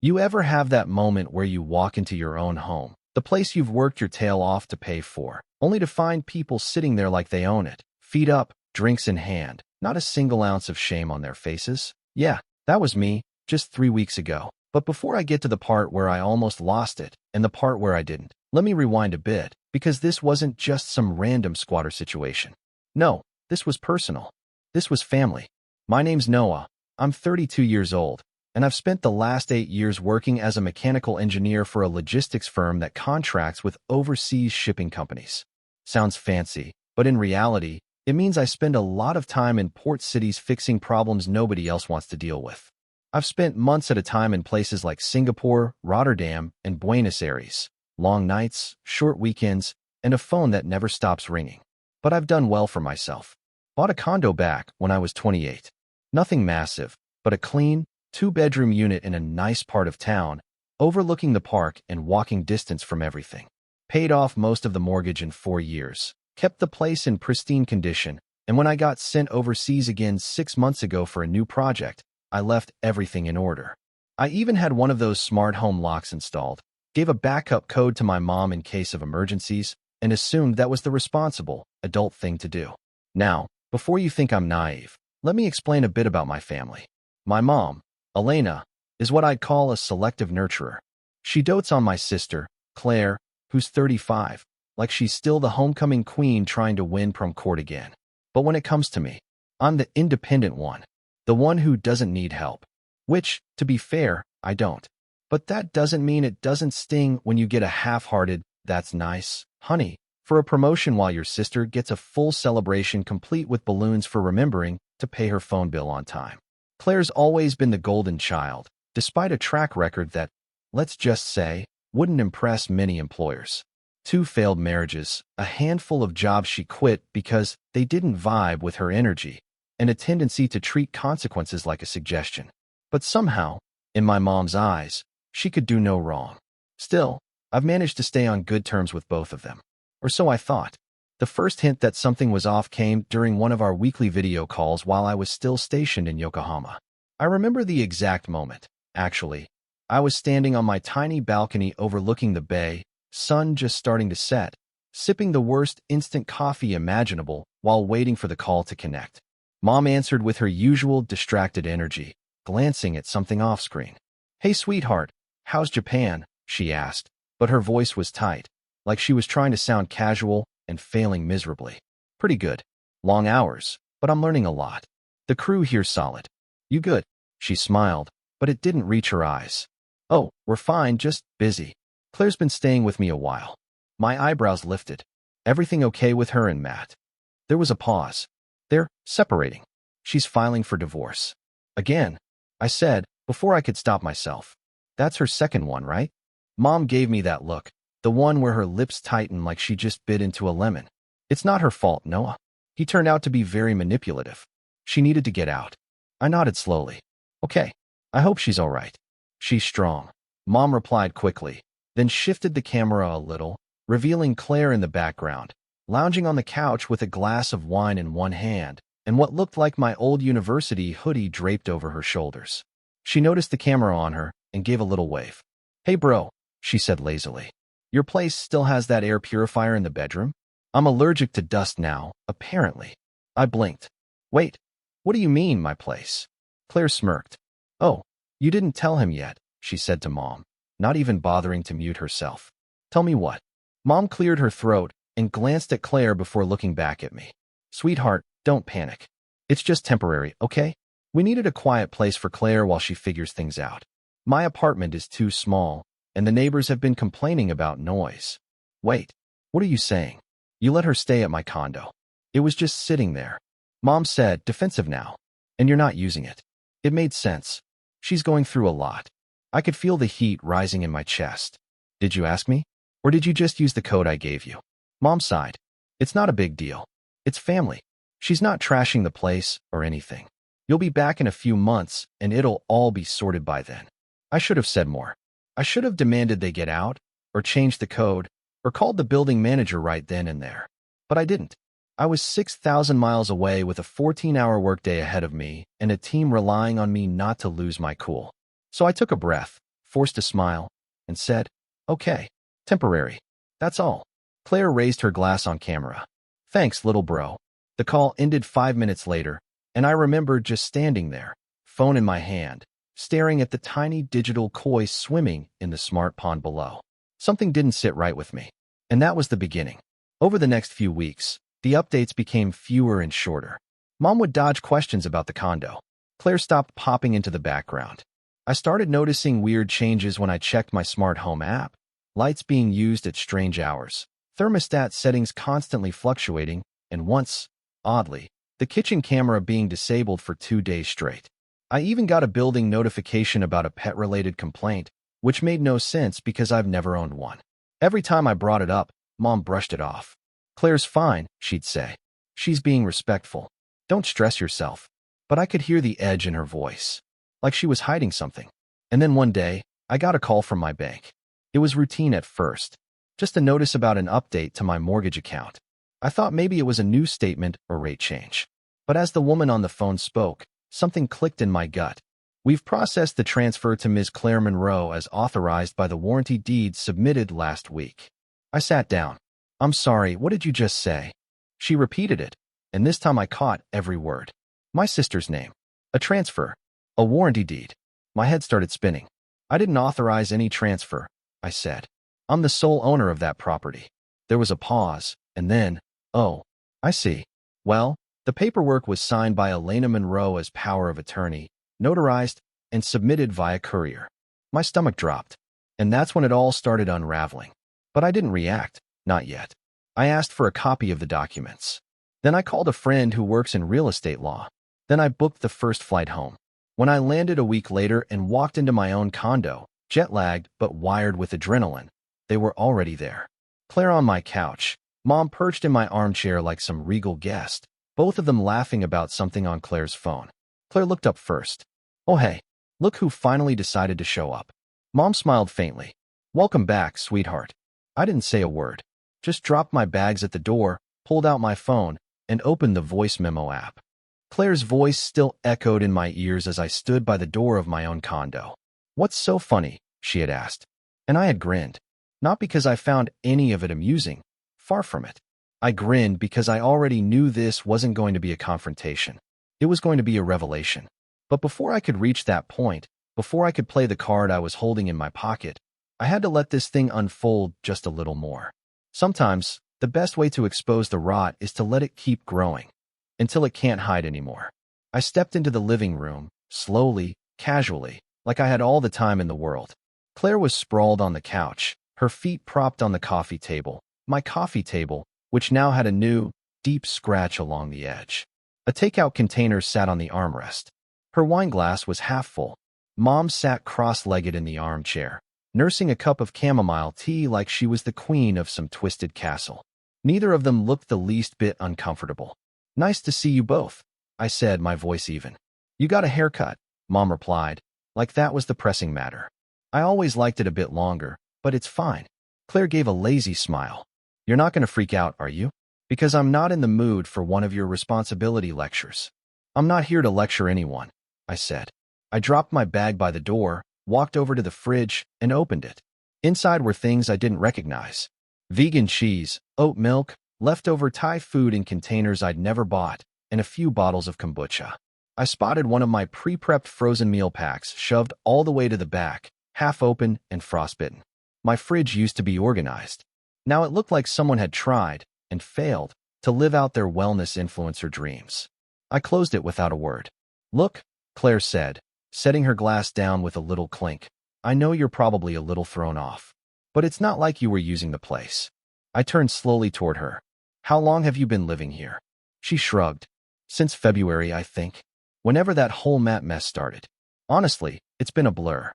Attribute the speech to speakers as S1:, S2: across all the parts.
S1: You ever have that moment where you walk into your own home, the place you've worked your tail off to pay for, only to find people sitting there like they own it, feet up, drinks in hand, not a single ounce of shame on their faces? Yeah, that was me, just 3 weeks ago. But before I get to the part where I almost lost it, and the part where I didn't, let me rewind a bit, because this wasn't just some random squatter situation. No, this was personal. This was family. My name's Noah. I'm 32 years old, and I've spent the last 8 years working as a mechanical engineer for a logistics firm that contracts with overseas shipping companies. Sounds fancy, but in reality, it means I spend a lot of time in port cities fixing problems nobody else wants to deal with. I've spent months at a time in places like Singapore, Rotterdam, and Buenos Aires. Long nights, short weekends, and a phone that never stops ringing. But I've done well for myself. Bought a condo back when I was 28. Nothing massive, but a clean, 2-bedroom unit in a nice part of town, overlooking the park and walking distance from everything. Paid off most of the mortgage in 4 years. Kept the place in pristine condition, and when I got sent overseas again 6 months ago for a new project, I left everything in order. I even had one of those smart home locks installed, gave a backup code to my mom in case of emergencies, and assumed that was the responsible, adult thing to do. Now, before you think I'm naive, let me explain a bit about my family. My mom, Elena, is what I'd call a selective nurturer. She dotes on my sister, Claire, who's 35, like she's still the homecoming queen trying to win prom court again. But when it comes to me, I'm the independent one. The one who doesn't need help. Which, to be fair, I don't. But that doesn't mean it doesn't sting when you get a half-hearted, "That's nice, honey," for a promotion while your sister gets a full celebration complete with balloons for remembering to pay her phone bill on time. Claire's always been the golden child, despite a track record that, let's just say, wouldn't impress many employers. 2 failed marriages, a handful of jobs she quit because they didn't vibe with her energy, and a tendency to treat consequences like a suggestion. But somehow, in my mom's eyes, she could do no wrong. Still, I've managed to stay on good terms with both of them. Or so I thought. The first hint that something was off came during one of our weekly video calls while I was still stationed in Yokohama. I remember the exact moment, actually. I was standing on my tiny balcony overlooking the bay, sun just starting to set, sipping the worst instant coffee imaginable while waiting for the call to connect. Mom answered with her usual distracted energy, glancing at something off-screen. "Hey, sweetheart, how's Japan?" she asked, but her voice was tight, like she was trying to sound casual and failing miserably. "Pretty good. Long hours, but I'm learning a lot. The crew here's solid." "You good?" She smiled, but it didn't reach her eyes. "Oh, we're fine, just busy. Claire's been staying with me a while." My eyebrows lifted. "Everything okay with her and Matt?" There was a pause. "They're separating. She's filing for divorce." "Again?" I said, before I could stop myself. "That's her second one, right?" Mom gave me that look, the one where her lips tightened like she just bit into a lemon. "It's not her fault, Noah. He turned out to be very manipulative. She needed to get out." I nodded slowly. "Okay. I hope she's all right." "She's strong," Mom replied quickly, then shifted the camera a little, revealing Claire in the background, lounging on the couch with a glass of wine in one hand and what looked like my old university hoodie draped over her shoulders. She noticed the camera on her and gave a little wave. "Hey bro," she said lazily. "Your place still has that air purifier in the bedroom?" "I'm allergic to dust now, apparently." I blinked. "Wait, what do you mean, my place?" Claire smirked. "Oh, you didn't tell him yet," she said to Mom, not even bothering to mute herself. "Tell me what?" Mom cleared her throat and glanced at Claire before looking back at me. "Sweetheart, don't panic. It's just temporary, okay? We needed a quiet place for Claire while she figures things out. My apartment is too small, and the neighbors have been complaining about noise." "Wait, what are you saying? You let her stay at my condo?" "It was just sitting there," Mom said, defensive now. "And you're not using it." It made sense. She's going through a lot. I could feel the heat rising in my chest. "Did you ask me? Or did you just use the code I gave you?" Mom sighed. "It's not a big deal. It's family. She's not trashing the place or anything. You'll be back in a few months, and it'll all be sorted by then." I should have said more. I should have demanded they get out, or changed the code, or called the building manager right then and there. But I didn't. I was 6,000 miles away with a 14-hour workday ahead of me and a team relying on me not to lose my cool. So I took a breath, forced a smile, and said, "Okay, temporary. That's all." Claire raised her glass on camera. "Thanks, little bro." The call ended 5 minutes later, and I remember just standing there, phone in my hand, staring at the tiny digital koi swimming in the smart pond below. Something didn't sit right with me, and that was the beginning. Over the next few weeks, the updates became fewer and shorter. Mom would dodge questions about the condo. Claire stopped popping into the background. I started noticing weird changes when I checked my smart home app. Lights being used at strange hours, thermostat settings constantly fluctuating, and once, oddly, the kitchen camera being disabled for 2 days straight. I even got a building notification about a pet-related complaint, which made no sense because I've never owned one. Every time I brought it up, Mom brushed it off. "Claire's fine," she'd say. "She's being respectful. Don't stress yourself." But I could hear the edge in her voice, like she was hiding something. And then one day, I got a call from my bank. It was routine at first, just a notice about an update to my mortgage account. I thought maybe it was a new statement or rate change. But as the woman on the phone spoke, something clicked in my gut. "We've processed the transfer to Ms. Claire Monroe as authorized by the warranty deed submitted last week." I sat down. "I'm sorry, what did you just say?" She repeated it, and this time I caught every word. My sister's name. A transfer. A warranty deed. My head started spinning. "I didn't authorize any transfer," I said. "I'm the sole owner of that property." There was a pause, and then, "Oh, I see. Well, the paperwork was signed by Elena Monroe as power of attorney, notarized, and submitted via courier." My stomach dropped, and that's when it all started unraveling. But I didn't react, not yet. I asked for a copy of the documents. Then I called a friend who works in real estate law. Then I booked the first flight home. When I landed a week later and walked into my own condo, jet-lagged but wired with adrenaline, they were already there. Claire on my couch, Mom perched in my armchair like some regal guest, both of them laughing about something on Claire's phone. Claire looked up first. "Oh hey, look who finally decided to show up." Mom smiled faintly. "Welcome back, sweetheart." I didn't say a word, just dropped my bags at the door, pulled out my phone, and opened the voice memo app. Claire's voice still echoed in my ears as I stood by the door of my own condo. "What's so funny?" she had asked. And I had grinned. Not because I found any of it amusing. Far from it. I grinned because I already knew this wasn't going to be a confrontation. It was going to be a revelation. But before I could reach that point, before I could play the card I was holding in my pocket, I had to let this thing unfold just a little more. Sometimes, the best way to expose the rot is to let it keep growing, until it can't hide anymore. I stepped into the living room, slowly, casually, like I had all the time in the world. Claire was sprawled on the couch, her feet propped on the coffee table, my coffee table, which now had a new, deep scratch along the edge. A takeout container sat on the armrest. Her wine glass was half full. Mom sat cross-legged in the armchair, nursing a cup of chamomile tea like she was the queen of some twisted castle. Neither of them looked the least bit uncomfortable. "Nice to see you both," I said, my voice even. "You got a haircut," Mom replied, like that was the pressing matter. "I always liked it a bit longer, but it's fine." Claire gave a lazy smile. "You're not going to freak out, are you? Because I'm not in the mood for one of your responsibility lectures." "I'm not here to lecture anyone," I said. I dropped my bag by the door, walked over to the fridge, and opened it. Inside were things I didn't recognize. Vegan cheese, oat milk, leftover Thai food in containers I'd never bought, and a few bottles of kombucha. I spotted one of my pre-prepped frozen meal packs shoved all the way to the back, half open and frostbitten. My fridge used to be organized. Now it looked like someone had tried, and failed, to live out their wellness influencer dreams. I closed it without a word. "Look," Claire said, setting her glass down with a little clink. "I know you're probably a little thrown off, but it's not like you were using the place." I turned slowly toward her. "How long have you been living here?" She shrugged. "Since February, I think. Whenever that whole mat mess started. Honestly, it's been a blur."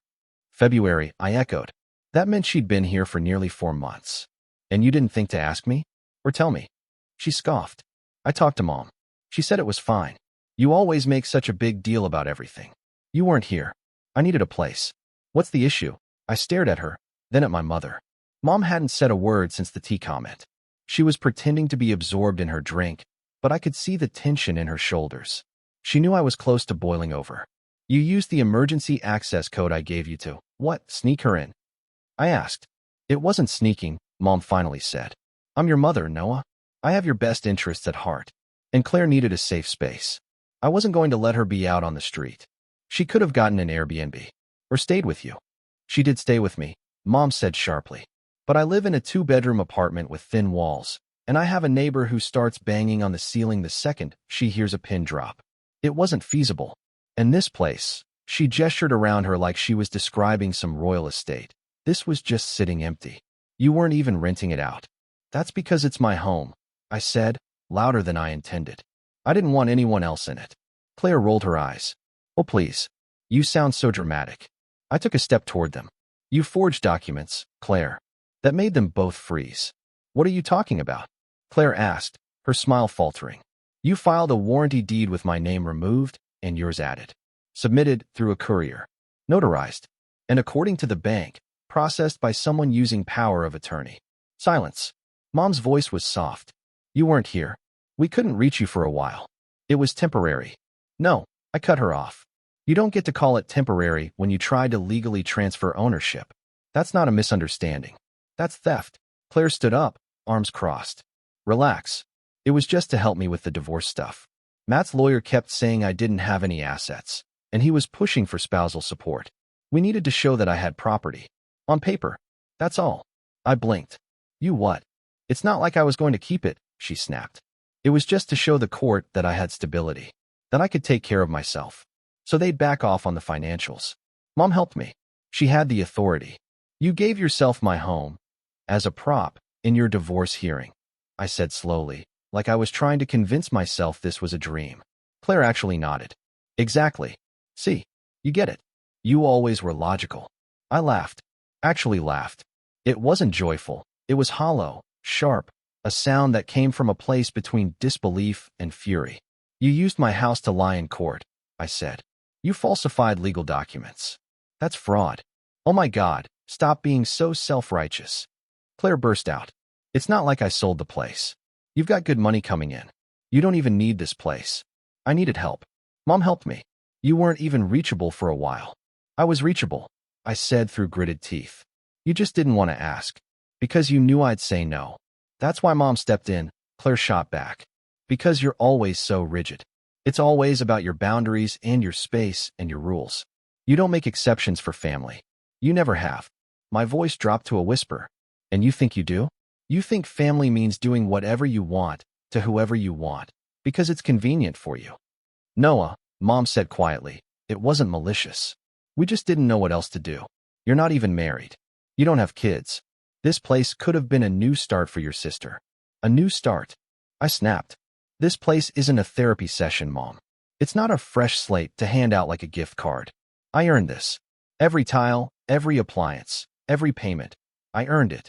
S1: "February," I echoed. That meant she'd been here for nearly 4 months. "And you didn't think to ask me? Or tell me?" She scoffed. "I talked to Mom. She said it was fine. You always make such a big deal about everything. You weren't here. I needed a place. What's the issue?" I stared at her, then at my mother. Mom hadn't said a word since the tea comment. She was pretending to be absorbed in her drink, but I could see the tension in her shoulders. She knew I was close to boiling over. You used the emergency access code I gave you to. What, sneak her in? I asked. It wasn't sneaking, Mom finally said. I'm your mother, Noah. I have your best interests at heart. And Claire needed a safe space. I wasn't going to let her be out on the street. She could have gotten an Airbnb. Or stayed with you. She did stay with me, Mom said sharply. But I live in a 2-bedroom apartment with thin walls, and I have a neighbor who starts banging on the ceiling the second she hears a pin drop. It wasn't feasible. And this place, she gestured around her like she was describing some royal estate. This was just sitting empty. You weren't even renting it out. That's because it's my home, I said, louder than I intended. I didn't want anyone else in it. Claire rolled her eyes. Oh, please. You sound so dramatic. I took a step toward them. You forged documents, Claire. That made them both freeze. What are you talking about? Claire asked, her smile faltering. You filed a warranty deed with my name removed and yours added. Submitted through a courier. Notarized. And according to the bank, processed by someone using power of attorney. Silence. Mom's voice was soft. You weren't here. We couldn't reach you for a while. It was temporary. No, I cut her off. You don't get to call it temporary when you try to legally transfer ownership. That's not a misunderstanding. That's theft. Claire stood up, arms crossed. Relax. It was just to help me with the divorce stuff. Matt's lawyer kept saying I didn't have any assets, and he was pushing for spousal support. We needed to show that I had property. On paper. That's all. I blinked. You what? It's not like I was going to keep it, she snapped. It was just to show the court that I had stability, that I could take care of myself. So they'd back off on the financials. Mom helped me. She had the authority. You gave yourself my home as a prop in your divorce hearing, I said slowly, like I was trying to convince myself this was a dream. Claire actually nodded. Exactly. See, you get it. You always were logical. I laughed. Actually laughed. It wasn't joyful. It was hollow, sharp, a sound that came from a place between disbelief and fury. You used my house to lie in court, I said. You falsified legal documents. That's fraud. Oh my God, stop being so self-righteous. Claire burst out. It's not like I sold the place. You've got good money coming in. You don't even need this place. I needed help. Mom helped me. You weren't even reachable for a while. I was reachable, I said through gritted teeth. You just didn't want to ask. Because you knew I'd say no. That's why Mom stepped in, Claire shot back. Because you're always so rigid. It's always about your boundaries and your space and your rules. You don't make exceptions for family. You never have. My voice dropped to a whisper. And you think you do? You think family means doing whatever you want to whoever you want because it's convenient for you. Noah, Mom said quietly, it wasn't malicious. We just didn't know what else to do. You're not even married. You don't have kids. This place could have been a new start for your sister. A new start. I snapped. This place isn't a therapy session, Mom. It's not a fresh slate to hand out like a gift card. I earned this. Every tile, every appliance, every payment. I earned it.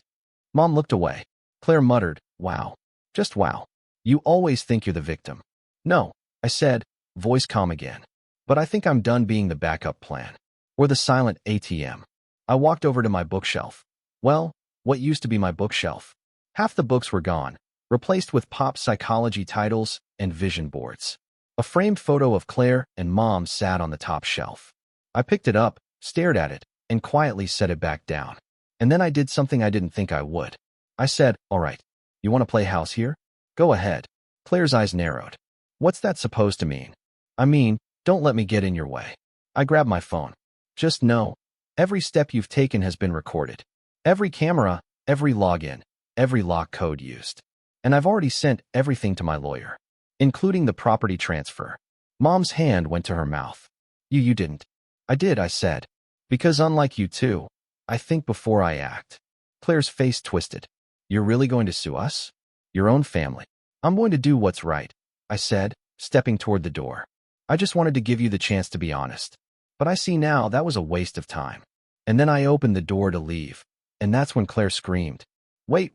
S1: Mom looked away. Claire muttered, wow. Just wow. You always think you're the victim. No, I said, voice calm again. But I think I'm done being the backup plan. Or the silent ATM. I walked over to my bookshelf. Well, what used to be my bookshelf. Half the books were gone, replaced with pop psychology titles and vision boards. A framed photo of Claire and Mom sat on the top shelf. I picked it up, stared at it, and quietly set it back down. And then I did something I didn't think I would. I said, all right, you want to play house here? Go ahead. Claire's eyes narrowed. What's that supposed to mean? I mean, don't let me get in your way. I grabbed my phone. Just know, every step you've taken has been recorded. Every camera, every login, every lock code used. And I've already sent everything to my lawyer, including the property transfer. Mom's hand went to her mouth. You didn't. I did, I said. Because unlike you two, I think before I act. Claire's face twisted. You're really going to sue us? Your own family. I'm going to do what's right, I said, stepping toward the door. I just wanted to give you the chance to be honest. But I see now that was a waste of time. And then I opened the door to leave. And that's when Claire screamed. Wait.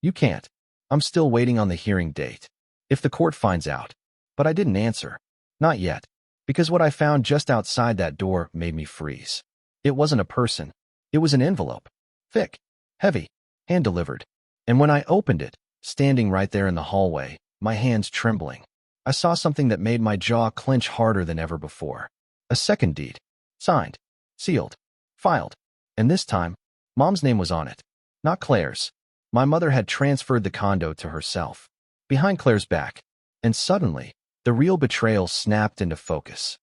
S1: You can't. I'm still waiting on the hearing date. If the court finds out. But I didn't answer. Not yet. Because what I found just outside that door made me freeze. It wasn't a person. It was an envelope. Thick. Heavy. Hand-delivered. And when I opened it, standing right there in the hallway, my hands trembling, I saw something that made my jaw clench harder than ever before. A second deed. Signed. Sealed. Filed. And this time, Mom's name was on it. Not Claire's. My mother had transferred the condo to herself. Behind Claire's back. And suddenly, the real betrayal snapped into focus.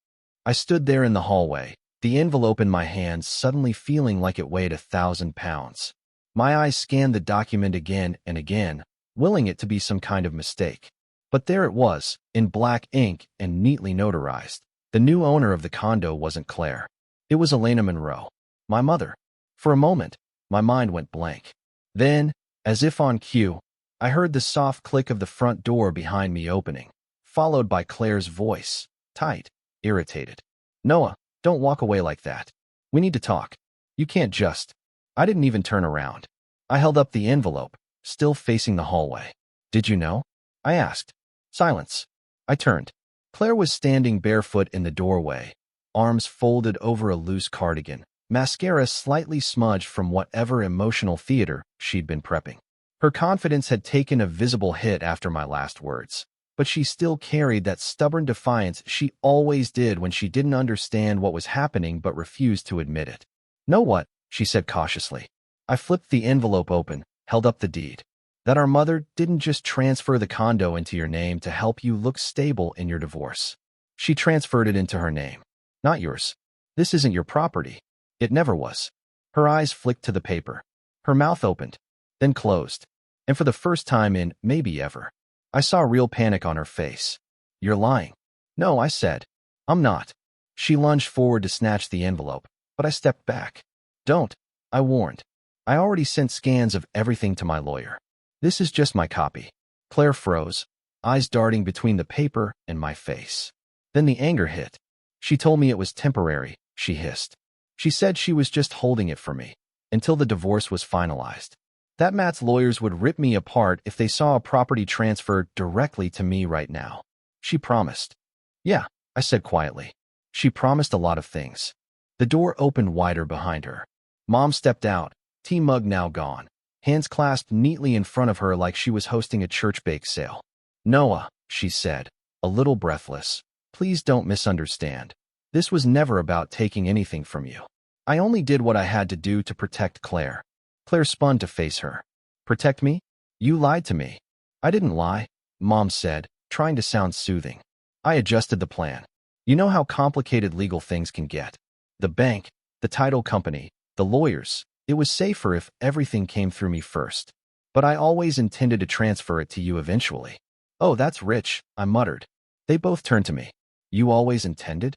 S1: I stood there in the hallway, the envelope in my hands suddenly feeling like it weighed 1,000 pounds. My eyes scanned the document again and again, willing it to be some kind of mistake. But there it was, in black ink and neatly notarized. The new owner of the condo wasn't Claire. It was Elena Monroe, my mother. For a moment, my mind went blank. Then, as if on cue, I heard the soft click of the front door behind me opening, followed by Claire's voice, tight, irritated. "Noah, don't walk away like that. We need to talk. You can't just—" I didn't even turn around. I held up the envelope, still facing the hallway. "Did you know?" I asked. Silence. I turned. Claire was standing barefoot in the doorway, arms folded over a loose cardigan, mascara slightly smudged from whatever emotional theater she'd been prepping. Her confidence had taken a visible hit after my last words, but she still carried that stubborn defiance she always did when she didn't understand what was happening but refused to admit it. "Know what?" she said cautiously. I flipped the envelope open, held up the deed. "That our mother didn't just transfer the condo into your name to help you look stable in your divorce. She transferred it into her name, not yours. This isn't your property. It never was." Her eyes flicked to the paper. Her mouth opened, then closed. And for the first time in maybe ever, I saw real panic on her face. "You're lying." "No," I said. "I'm not." She lunged forward to snatch the envelope, but I stepped back. "Don't," I warned. "I already sent scans of everything to my lawyer. This is just my copy." Claire froze, eyes darting between the paper and my face. Then the anger hit. "She told me it was temporary," she hissed. "She said she was just holding it for me, until the divorce was finalized. That Matt's lawyers would rip me apart if they saw a property transferred directly to me right now. She promised." "Yeah," I said quietly. "She promised a lot of things." The door opened wider behind her. Mom stepped out, tea mug now gone, hands clasped neatly in front of her like she was hosting a church bake sale. "Noah," she said, a little breathless, "please don't misunderstand. This was never about taking anything from you. I only did what I had to do to protect Claire." Claire spun to face her. "Protect me? You lied to me." "I didn't lie," Mom said, trying to sound soothing. "I adjusted the plan. You know how complicated legal things can get. The bank, the title company, the lawyers. It was safer if everything came through me first. But I always intended to transfer it to you eventually." "Oh, that's rich," I muttered. They both turned to me. "You always intended?"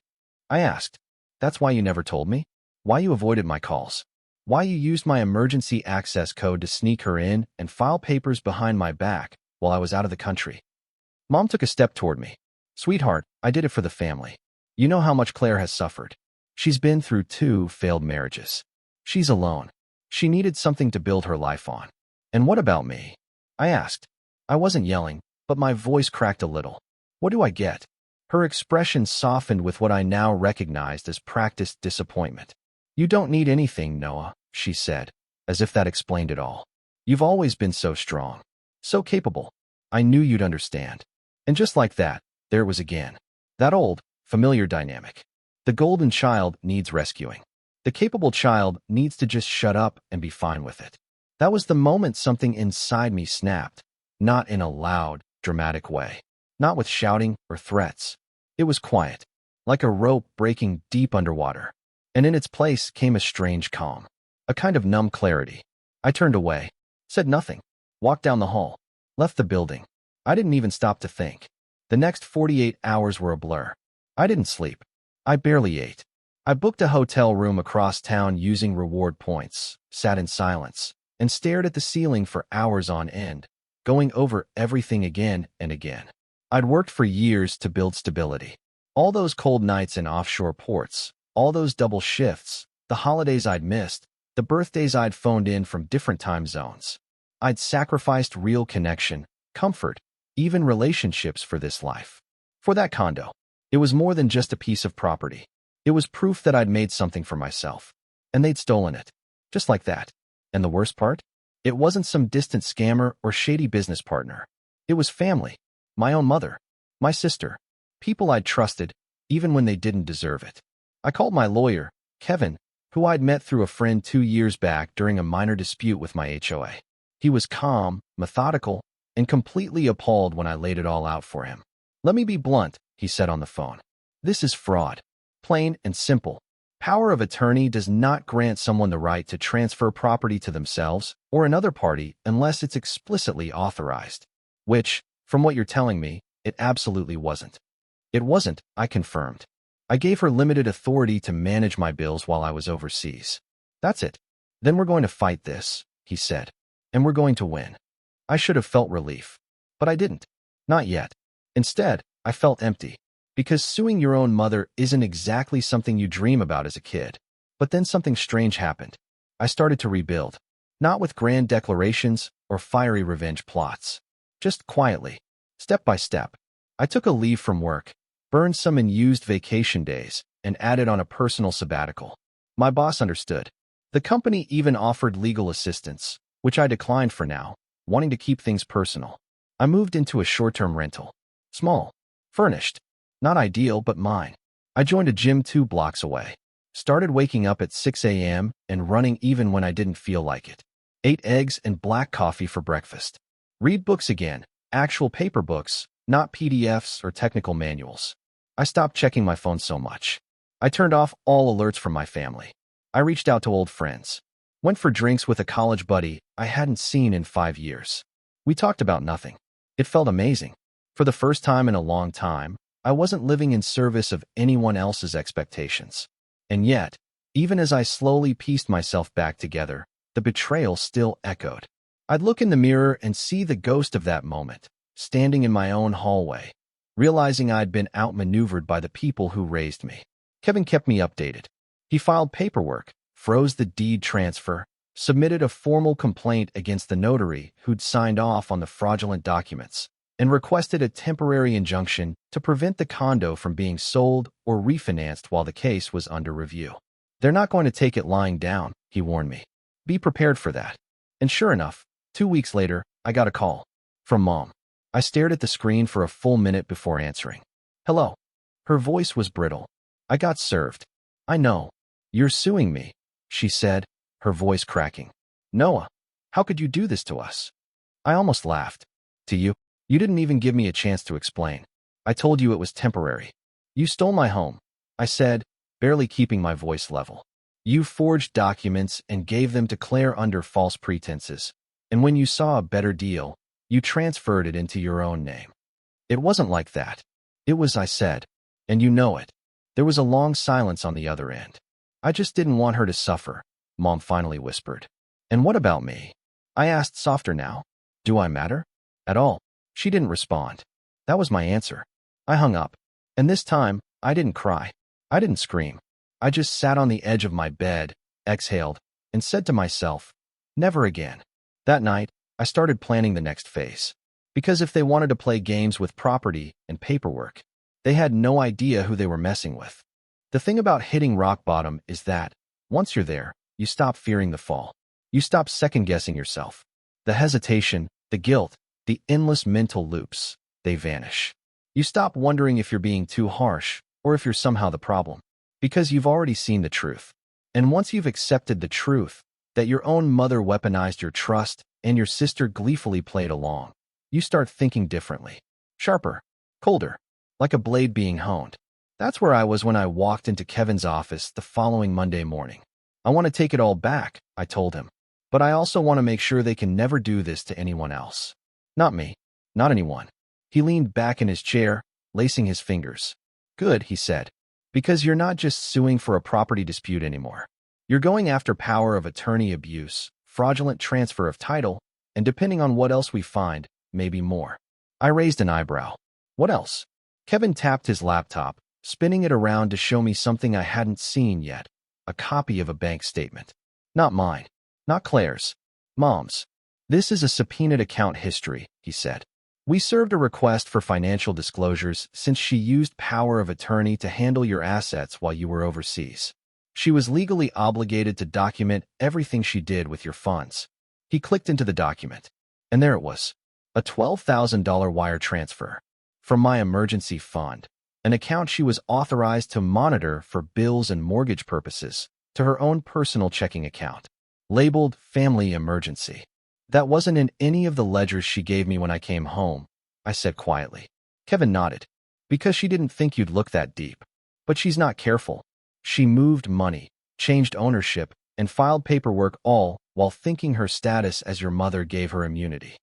S1: I asked. "That's why you never told me? Why you avoided my calls? Why you used my emergency access code to sneak her in and file papers behind my back while I was out of the country?" Mom took a step toward me. "Sweetheart, I did it for the family. You know how much Claire has suffered. She's been through 2 failed marriages. She's alone. She needed something to build her life on." "And what about me?" I asked. I wasn't yelling, but my voice cracked a little. "What do I get?" Her expression softened with what I now recognized as practiced disappointment. "You don't need anything, Noah," she said, as if that explained it all. "You've always been so strong, so capable. I knew you'd understand." And just like that, there it was again. That old, familiar dynamic. The golden child needs rescuing. The capable child needs to just shut up and be fine with it. That was the moment something inside me snapped, not in a loud, dramatic way, not with shouting or threats. It was quiet, like a rope breaking deep underwater. And in its place came a strange calm, a kind of numb clarity. I turned away, said nothing, walked down the hall, left the building. I didn't even stop to think. The next 48 hours were a blur. I didn't sleep. I barely ate. I booked a hotel room across town using reward points, sat in silence, and stared at the ceiling for hours on end, going over everything again and again. I'd worked for years to build stability. All those cold nights in offshore ports, all those double shifts, the holidays I'd missed, the birthdays I'd phoned in from different time zones. I'd sacrificed real connection, comfort, even relationships for this life. For that condo. It was more than just a piece of property. It was proof that I'd made something for myself. And they'd stolen it. Just like that. And the worst part? It wasn't some distant scammer or shady business partner. It was family. My own mother. My sister. People I'd trusted, even when they didn't deserve it. I called my lawyer, Kevin, who I'd met through a friend 2 years back during a minor dispute with my HOA. He was calm, methodical, and completely appalled when I laid it all out for him. "Let me be blunt," he said on the phone. "This is fraud. Plain and simple. Power of attorney does not grant someone the right to transfer property to themselves or another party unless it's explicitly authorized. Which, from what you're telling me, it absolutely wasn't." "It wasn't," I confirmed. "I gave her limited authority to manage my bills while I was overseas." "That's it. Then we're going to fight this," he said. "And we're going to win." I should have felt relief. But I didn't. Not yet. Instead, I felt empty. Because suing your own mother isn't exactly something you dream about as a kid. But then something strange happened. I started to rebuild. Not with grand declarations or fiery revenge plots. Just quietly. Step by step. I took a leave from work, burned some unused vacation days, and added on a personal sabbatical. My boss understood. The company even offered legal assistance, which I declined for now, wanting to keep things personal. I moved into a short-term rental. Small. Furnished. Not ideal, but mine. I joined a gym 2 blocks away. Started waking up at 6 a.m. and running even when I didn't feel like it. Ate eggs and black coffee for breakfast. Read books again. Actual paper books, not PDFs or technical manuals. I stopped checking my phone so much. I turned off all alerts from my family. I reached out to old friends. Went for drinks with a college buddy I hadn't seen in 5 years. We talked about nothing. It felt amazing. For the first time in a long time, I wasn't living in service of anyone else's expectations. And yet, even as I slowly pieced myself back together, the betrayal still echoed. I'd look in the mirror and see the ghost of that moment, standing in my own hallway, realizing I'd been outmaneuvered by the people who raised me. Kevin kept me updated. He filed paperwork, froze the deed transfer, submitted a formal complaint against the notary who'd signed off on the fraudulent documents, and requested a temporary injunction to prevent the condo from being sold or refinanced while the case was under review. "They're not going to take it lying down," he warned me. "Be prepared for that." And sure enough, 2 weeks later, I got a call. From Mom. I stared at the screen for a full minute before answering. "Hello." Her voice was brittle. "I got served." "I know. You're suing me," she said, her voice cracking. "Noah, how could you do this to us?" I almost laughed. "To you? You didn't even give me a chance to explain. I told you it was temporary. You stole my home," I said, barely keeping my voice level. "You forged documents and gave them to Claire under false pretenses. And when you saw a better deal, you transferred it into your own name." "It wasn't like that." "It was," I said. "And you know it." There was a long silence on the other end. "I just didn't want her to suffer," Mom finally whispered. "And what about me?" I asked, softer now. "Do I matter?" "At all." She didn't respond. That was my answer. I hung up. And this time, I didn't cry. I didn't scream. I just sat on the edge of my bed, exhaled, and said to myself, never again. That night, I started planning the next phase. Because if they wanted to play games with property and paperwork, they had no idea who they were messing with. The thing about hitting rock bottom is that, once you're there, you stop fearing the fall. You stop second-guessing yourself. The hesitation, the guilt, the endless mental loops, they vanish. You stop wondering if you're being too harsh or if you're somehow the problem, because you've already seen the truth. And once you've accepted the truth, that your own mother weaponized your trust and your sister gleefully played along, you start thinking differently. Sharper, colder, like a blade being honed. That's where I was when I walked into Kevin's office the following Monday morning. "I want to take it all back," I told him. "But I also want to make sure they can never do this to anyone else. Not me. Not anyone." He leaned back in his chair, lacing his fingers. "Good," he said. "Because you're not just suing for a property dispute anymore. You're going after power of attorney abuse, fraudulent transfer of title, and depending on what else we find, maybe more." I raised an eyebrow. "What else?" Kevin tapped his laptop, spinning it around to show me something I hadn't seen yet. A copy of a bank statement. Not mine. Not Claire's. Mom's. "This is a subpoenaed account history," he said. "We served a request for financial disclosures since she used power of attorney to handle your assets while you were overseas. She was legally obligated to document everything she did with your funds." He clicked into the document. And there it was. A $12,000 wire transfer. From my emergency fund. an account she was authorized to monitor for bills and mortgage purposes, to her own personal checking account, labeled Family Emergency. That wasn't in any of the ledgers she gave me when I came home, I said quietly. Kevin nodded. Because she didn't think you'd look that deep. But she's not careful. She moved money, changed ownership, and filed paperwork all while thinking her status as your mother gave her immunity.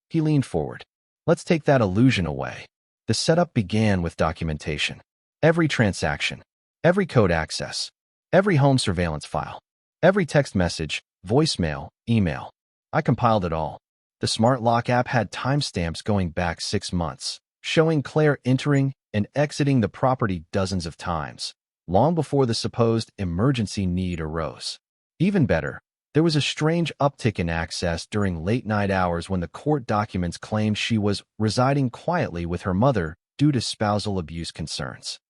S1: He leaned forward. Let's take that illusion away. The setup began with documentation. Every transaction, every code access, every home surveillance file, every text message, voicemail, email. I compiled it all. The Smart Lock app had timestamps going back 6 months, showing Claire entering and exiting the property dozens of times, long before the supposed emergency need arose. Even better, there was a strange uptick in access during late-night hours when the court documents claimed she was residing quietly with her mother due to spousal abuse concerns.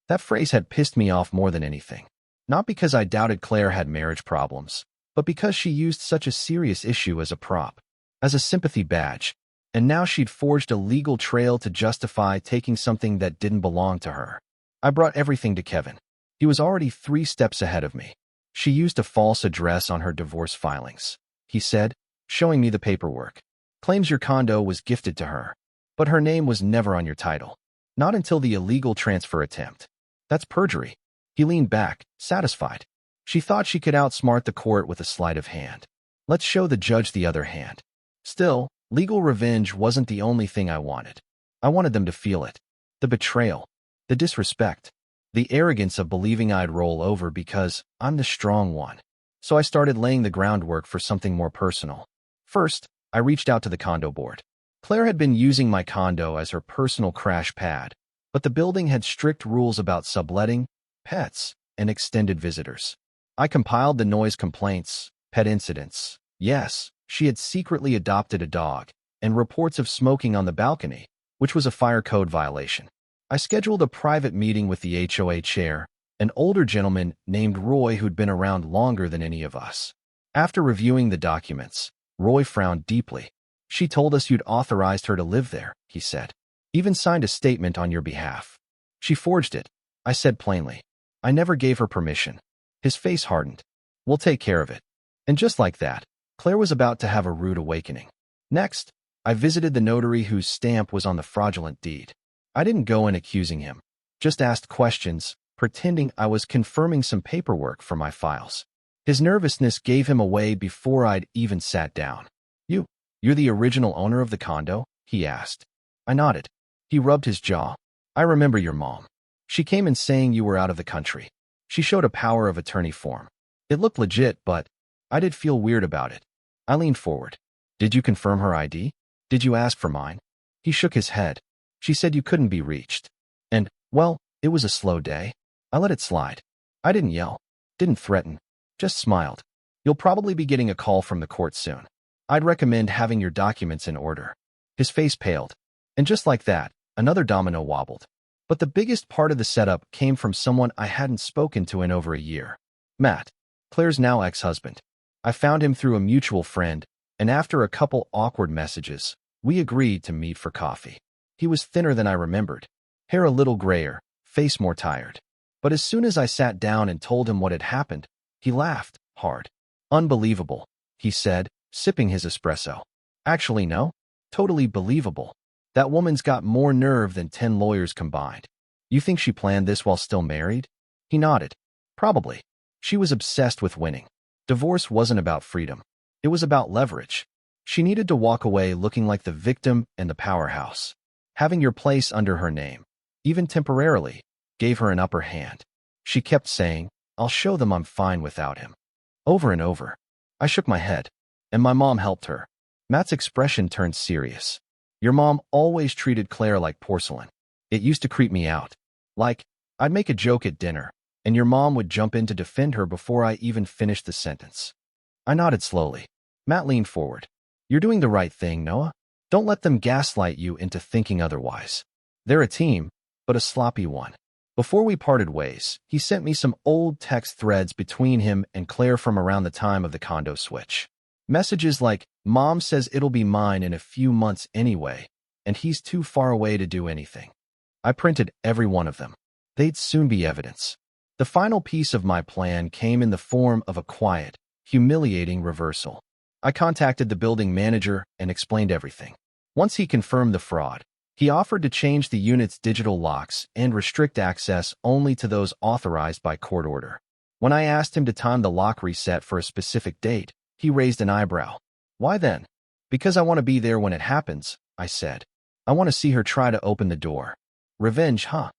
S1: That phrase had pissed me off more than anything. Not because I doubted Claire had marriage problems, but because she used such a serious issue as a prop, as a sympathy badge, and now she'd forged a legal trail to justify taking something that didn't belong to her. I brought everything to Kevin. He was already 3 steps ahead of me. She used a false address on her divorce filings, he said, showing me the paperwork. Claims your condo was gifted to her, but her name was never on your title. Not until the illegal transfer attempt. That's perjury. He leaned back, satisfied. She thought she could outsmart the court with a sleight of hand. Let's show the judge the other hand. Still, legal revenge wasn't the only thing I wanted. I wanted them to feel it. The betrayal, the disrespect, the arrogance of believing I'd roll over because I'm the strong one. So I started laying the groundwork for something more personal. First, I reached out to the condo board. Claire had been using my condo as her personal crash pad, but the building had strict rules about subletting, pets, and extended visitors. I compiled the noise complaints, pet incidents. Yes, she had secretly adopted a dog, and reports of smoking on the balcony, which was a fire code violation. I scheduled a private meeting with the HOA chair, an older gentleman named Roy who'd been around longer than any of us. After reviewing the documents, Roy frowned deeply. She told us you'd authorized her to live there, he said. Even signed a statement on your behalf. She forged it, I said plainly. I never gave her permission. His face hardened. We'll take care of it. And just like that, Claire was about to have a rude awakening. Next, I visited the notary whose stamp was on the fraudulent deed. I didn't go in accusing him, just asked questions, pretending I was confirming some paperwork for my files. His nervousness gave him away before I'd even sat down. You're the original owner of the condo? He asked. I nodded. He rubbed his jaw. I remember your mom. She came in saying you were out of the country. She showed a power of attorney form. It looked legit, but I did feel weird about it. I leaned forward. Did you confirm her ID? Did you ask for mine? He shook his head. She said you couldn't be reached. And, well, it was a slow day. I let it slide. I didn't yell, didn't threaten, just smiled. You'll probably be getting a call from the court soon. I'd recommend having your documents in order. His face paled. And just like that, another domino wobbled. But the biggest part of the setup came from someone I hadn't spoken to in over a year. Matt, Claire's now ex-husband. I found him through a mutual friend, and after a couple awkward messages, we agreed to meet for coffee. He was thinner than I remembered, hair a little grayer, face more tired. But as soon as I sat down and told him what had happened, he laughed hard. Unbelievable, he said, sipping his espresso. Actually, no. Totally believable. That woman's got more nerve than 10 lawyers combined. You think she planned this while still married? He nodded. Probably. She was obsessed with winning. Divorce wasn't about freedom. It was about leverage. She needed to walk away looking like the victim and the powerhouse. Having your place under her name, even temporarily, gave her an upper hand. She kept saying, I'll show them I'm fine without him. Over and over. I shook my head, and my mom helped her. Matt's expression turned serious. Your mom always treated Claire like porcelain. It used to creep me out. Like, I'd make a joke at dinner, and your mom would jump in to defend her before I even finished the sentence. I nodded slowly. Matt leaned forward. You're doing the right thing, Noah. Don't let them gaslight you into thinking otherwise. They're a team, but a sloppy one. Before we parted ways, he sent me some old text threads between him and Claire from around the time of the condo switch. Messages like, Mom says it'll be mine in a few months anyway, and he's too far away to do anything. I printed every one of them. They'd soon be evidence. The final piece of my plan came in the form of a quiet, humiliating reversal. I contacted the building manager and explained everything. Once he confirmed the fraud, he offered to change the unit's digital locks and restrict access only to those authorized by court order. When I asked him to time the lock reset for a specific date, he raised an eyebrow. Why then? Because I want to be there when it happens, I said. I want to see her try to open the door. Revenge, huh?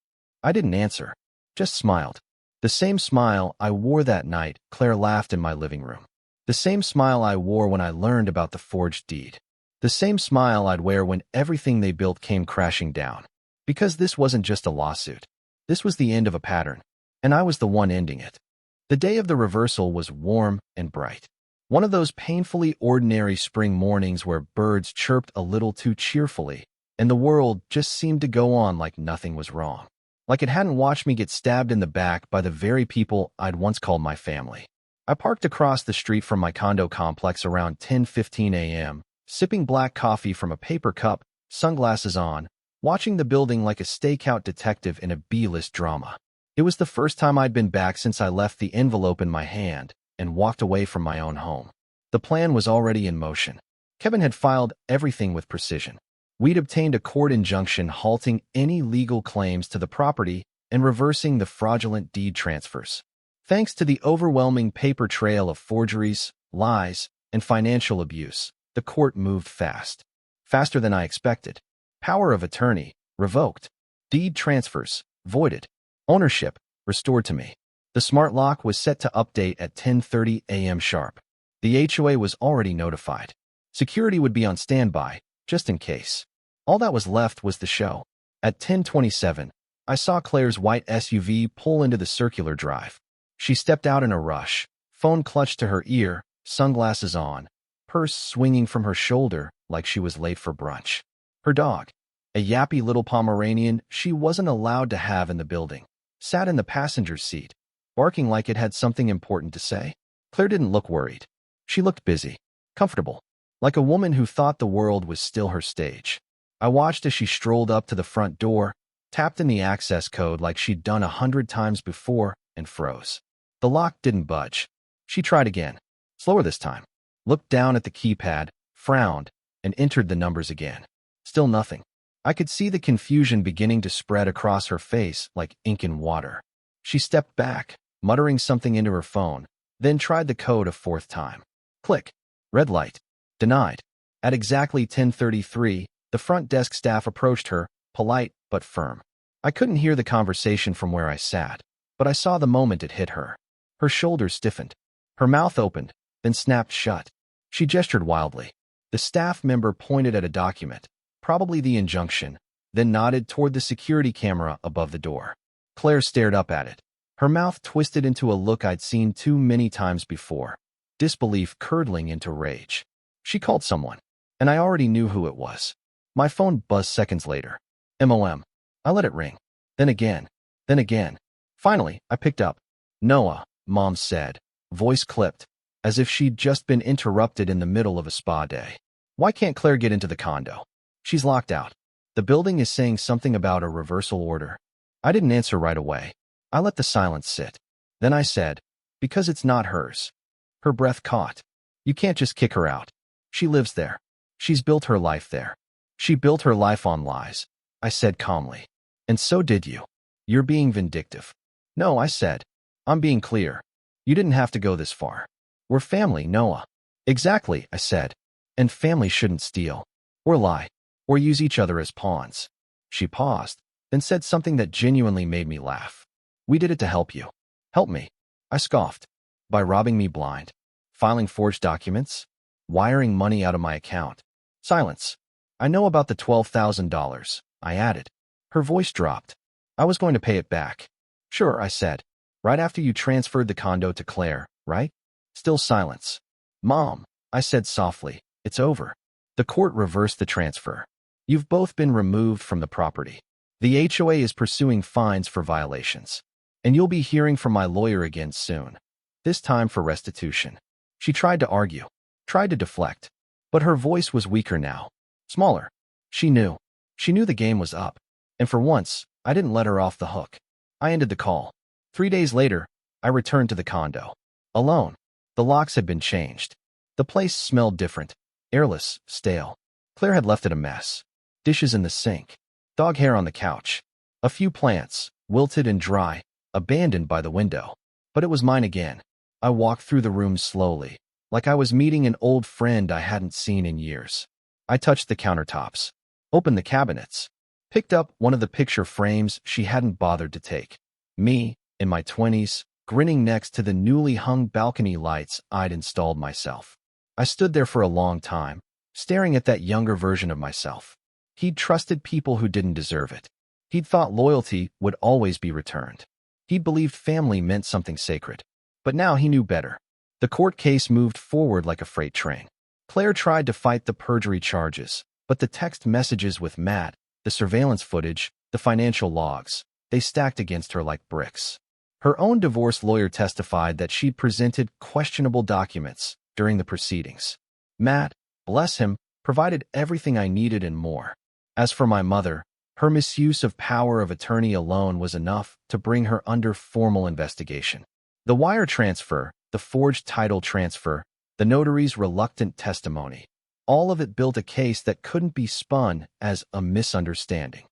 S1: I didn't answer, just smiled. The same smile I wore that night, Claire laughed in my living room. The same smile I wore when I learned about the forged deed. The same smile I'd wear when everything they built came crashing down. Because this wasn't just a lawsuit. This was the end of a pattern, and I was the one ending it. The day of the reversal was warm and bright. One of those painfully ordinary spring mornings where birds chirped a little too cheerfully, and the world just seemed to go on like nothing was wrong. Like it hadn't watched me get stabbed in the back by the very people I'd once called my family. I parked across the street from my condo complex around 10:15 a.m., sipping black coffee from a paper cup, sunglasses on, watching the building like a stakeout detective in a B-list drama. It was the first time I'd been back since I left the envelope in my hand and walked away from my own home. The plan was already in motion. Kevin had filed everything with precision. We'd obtained a court injunction halting any legal claims to the property and reversing the fraudulent deed transfers. Thanks to the overwhelming paper trail of forgeries, lies, and financial abuse, the court moved fast. Faster than I expected. Power of attorney, revoked. Deed transfers, voided. Ownership, restored to me. The smart lock was set to update at 10:30 a.m. sharp. The HOA was already notified. Security would be on standby, just in case. All that was left was the show. At 10:27, I saw Claire's white SUV pull into the circular drive. She stepped out in a rush, phone clutched to her ear, sunglasses on, purse swinging from her shoulder like she was late for brunch. Her dog, a yappy little Pomeranian she wasn't allowed to have in the building, sat in the passenger seat, barking like it had something important to say. Claire didn't look worried. She looked busy, comfortable, like a woman who thought the world was still her stage. I watched as she strolled up to the front door, tapped in the access code like she'd done 100 times before, and froze. The lock didn't budge. She tried again, slower this time, looked down at the keypad, frowned, and entered the numbers again. Still nothing. I could see the confusion beginning to spread across her face like ink in water. She stepped back, muttering something into her phone, then tried the code a fourth time. Click. Red light. Denied. At exactly 10:33, the front desk staff approached her, polite but firm. I couldn't hear the conversation from where I sat, but I saw the moment it hit her. Her shoulders stiffened. Her mouth opened, then snapped shut. She gestured wildly. The staff member pointed at a document, probably the injunction, then nodded toward the security camera above the door. Claire stared up at it. Her mouth twisted into a look I'd seen too many times before, disbelief curdling into rage. She called someone, and I already knew who it was. My phone buzzed seconds later. MOM. I let it ring. Then again. Then again. Finally, I picked up. Noah, Mom said, voice clipped, as if she'd just been interrupted in the middle of a spa day. Why can't Claire get into the condo? She's locked out. The building is saying something about a reversal order. I didn't answer right away. I let the silence sit. Then I said, because it's not hers. Her breath caught. You can't just kick her out. She lives there. She's built her life there. She built her life on lies, I said calmly. And so did you. You're being vindictive. No, I said. I'm being clear. You didn't have to go this far. We're family, Noah. Exactly, I said. And family shouldn't steal, or lie, or use each other as pawns. She paused, then said something that genuinely made me laugh. We did it to help you. Help me. I scoffed. By robbing me blind. Filing forged documents. Wiring money out of my account. Silence. I know about the $12,000, I added. Her voice dropped. I was going to pay it back. Sure, I said. Right after you transferred the condo to Claire, right? Still silence. Mom, I said softly, it's over. The court reversed the transfer. You've both been removed from the property. The HOA is pursuing fines for violations. And you'll be hearing from my lawyer again soon. This time for restitution. She tried to argue, tried to deflect, but her voice was weaker now, smaller. She knew. She knew the game was up. And for once, I didn't let her off the hook. I ended the call. 3 days later, I returned to the condo. Alone. The locks had been changed. The place smelled different. Airless, stale. Claire had left it a mess. Dishes in the sink. Dog hair on the couch. A few plants, wilted and dry, abandoned by the window. But it was mine again. I walked through the room slowly, like I was meeting an old friend I hadn't seen in years. I touched the countertops, opened the cabinets, picked up one of the picture frames she hadn't bothered to take. Me, in my 20s, grinning next to the newly hung balcony lights I'd installed myself. I stood there for a long time, staring at that younger version of myself. He'd trusted people who didn't deserve it. He'd thought loyalty would always be returned. He'd believed family meant something sacred. But now he knew better. The court case moved forward like a freight train. Claire tried to fight the perjury charges, but the text messages with Matt, the surveillance footage, the financial logs, they stacked against her like bricks. Her own divorce lawyer testified that she'd presented questionable documents during the proceedings. Matt, bless him, provided everything I needed and more. As for my mother, her misuse of power of attorney alone was enough to bring her under formal investigation. The wire transfer, the forged title transfer, the notary's reluctant testimony, all of it built a case that couldn't be spun as a misunderstanding.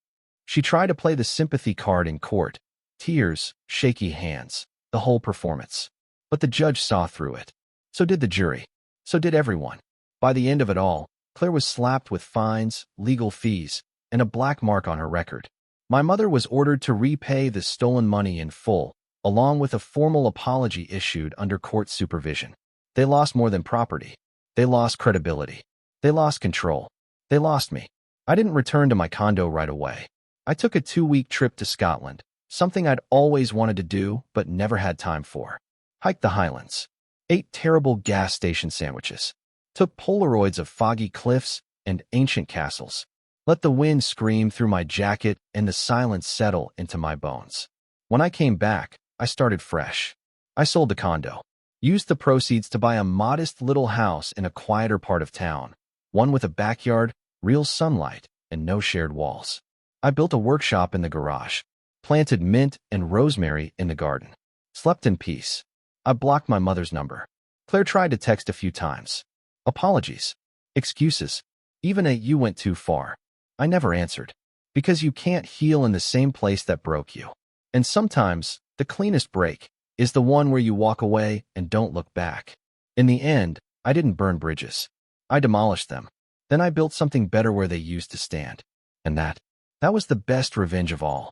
S1: She tried to play the sympathy card in court, tears, shaky hands, the whole performance. But the judge saw through it. So did the jury. So did everyone. By the end of it all, Claire was slapped with fines, legal fees, and a black mark on her record. My mother was ordered to repay the stolen money in full, along with a formal apology issued under court supervision. They lost more than property. They lost credibility. They lost control. They lost me. I didn't return to my condo right away. I took a 2-week trip to Scotland, something I'd always wanted to do but never had time for. Hiked the Highlands. Ate terrible gas station sandwiches. Took Polaroids of foggy cliffs and ancient castles. Let the wind scream through my jacket and the silence settle into my bones. When I came back, I started fresh. I sold the condo. Used the proceeds to buy a modest little house in a quieter part of town, one with a backyard, real sunlight, and no shared walls. I built a workshop in the garage, planted mint and rosemary in the garden, slept in peace. I blocked my mother's number. Claire tried to text a few times. Apologies. Excuses. Even a "you went too far." I never answered. Because you can't heal in the same place that broke you. And sometimes, the cleanest break is the one where you walk away and don't look back. In the end, I didn't burn bridges. I demolished them. Then I built something better where they used to stand. And that was the best revenge of all.